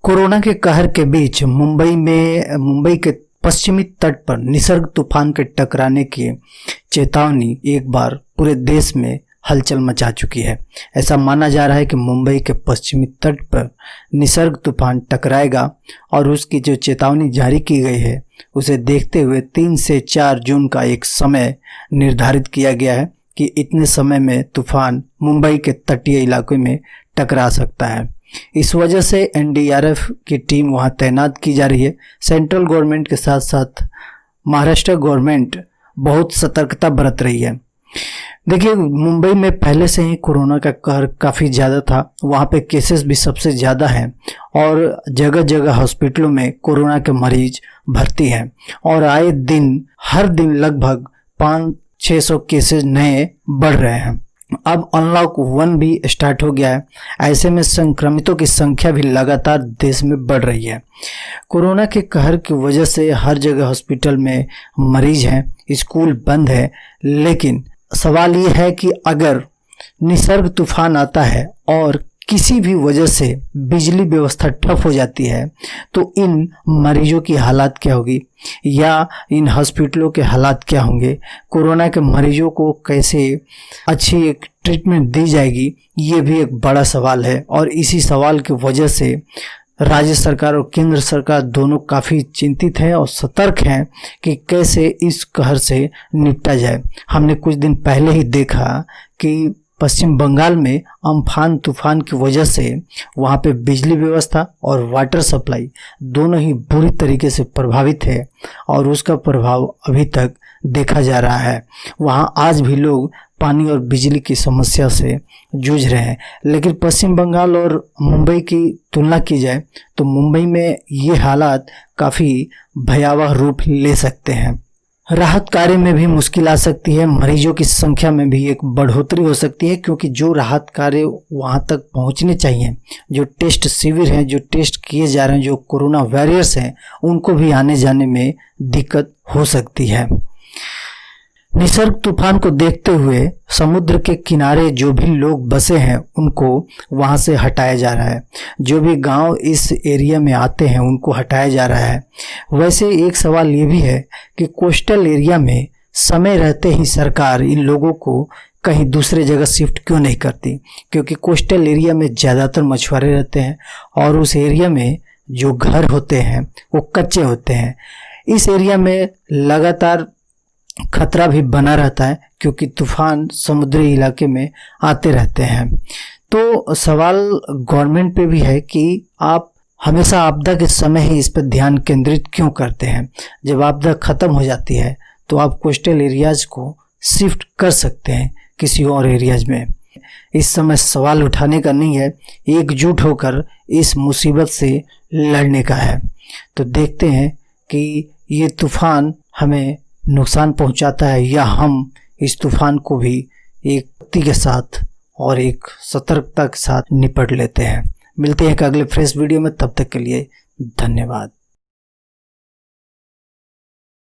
Corona के कहर के बीच मुंबई के पश्चिमी तट पर निसर्ग तूफान के टकराने की चेतावनी एक बार पूरे देश में हलचल मचा चुकी है। ऐसा माना जा रहा है कि मुंबई के पश्चिमी तट पर निसर्ग तूफान टकराएगा और उसकी जो चेतावनी जारी की गई है उसे देखते हुए 3 से 4 जून का एक समय निर्धारित किया गया है कि इतने समय में तूफान मुंबई के तटीय इलाकों में टकरा सकता है। इस वजह से एनडीआरएफ की टीम वहां तैनात की जा रही है। सेंट्रल गवर्नमेंट के साथ साथ महाराष्ट्र गवर्नमेंट बहुत सतर्कता बरत रही है। देखिए, मुंबई में पहले से ही कोरोना का कहर काफ़ी ज़्यादा था, वहाँ पे केसेस भी सबसे ज़्यादा हैं और जगह जगह हॉस्पिटलों में कोरोना के मरीज भर्ती हैं और आए दिन हर दिन लगभग 500-600 केसेस नए बढ़ रहे हैं। अब अनलॉक 1 भी स्टार्ट हो गया है। ऐसे में संक्रमितों की संख्या भी लगातार देश में बढ़ रही है। कोरोना के कहर की वजह से हर जगह हॉस्पिटल में मरीज हैं, स्कूल बंद है। लेकिन सवाल ये है कि अगर निसर्ग तूफान आता है और किसी भी वजह से बिजली व्यवस्था ठप हो जाती है तो इन मरीजों की हालात क्या होगी या इन हॉस्पिटलों के हालात क्या होंगे, कोरोना के मरीजों को कैसे अच्छी एक ट्रीटमेंट दी जाएगी, ये भी एक बड़ा सवाल है। और इसी सवाल की वजह से राज्य सरकार और केंद्र सरकार दोनों काफ़ी चिंतित हैं और सतर्क हैं कि कैसे इस कहर से निपटा जाए। हमने कुछ दिन पहले ही देखा कि पश्चिम बंगाल में अम्फान तूफान की वजह से वहाँ पे बिजली व्यवस्था और वाटर सप्लाई दोनों ही बुरी तरीके से प्रभावित है और उसका प्रभाव अभी तक देखा जा रहा है। वहाँ आज भी लोग पानी और बिजली की समस्या से जूझ रहे हैं। लेकिन पश्चिम बंगाल और मुंबई की तुलना की जाए तो मुंबई में ये हालात काफ़ी भयावह रूप ले सकते हैं। राहत कार्य में भी मुश्किल आ सकती है, मरीजों की संख्या में भी एक बढ़ोतरी हो सकती है, क्योंकि जो राहत कार्य वहां तक पहुंचने चाहिए, जो टेस्ट शिविर हैं, जो टेस्ट किए जा रहे हैं, जो कोरोना वॉरियर्स हैं, उनको भी आने जाने में दिक्कत हो सकती है। निसर्ग तूफान को देखते हुए समुद्र के किनारे जो भी लोग बसे हैं उनको वहां से हटाया जा रहा है। जो भी गांव इस एरिया में आते हैं उनको हटाया जा रहा है। वैसे एक सवाल ये भी है कि कोस्टल एरिया में समय रहते ही सरकार इन लोगों को कहीं दूसरे जगह शिफ्ट क्यों नहीं करती, क्योंकि कोस्टल एरिया में ज़्यादातर मछुआरे रहते हैं और उस एरिया में जो घर होते हैं वो कच्चे होते हैं। इस एरिया में लगातार खतरा भी बना रहता है क्योंकि तूफान समुद्री इलाके में आते रहते हैं। तो सवाल गवर्नमेंट पे भी है कि आप हमेशा आपदा के समय ही इस पर ध्यान केंद्रित क्यों करते हैं। जब आपदा खत्म हो जाती है तो आप कोस्टल एरियाज को शिफ्ट कर सकते हैं किसी और एरियाज में। इस समय सवाल उठाने का नहीं है, एकजुट होकर इस मुसीबत से लड़ने का है। तो देखते हैं कि ये तूफान हमें नुकसान पहुंचाता है या हम इस तूफान को भी एक गति के साथ और एक सतर्कता के साथ निपट लेते हैं। मिलते हैं एक अगले फ्रेश वीडियो में, तब तक के लिए धन्यवाद।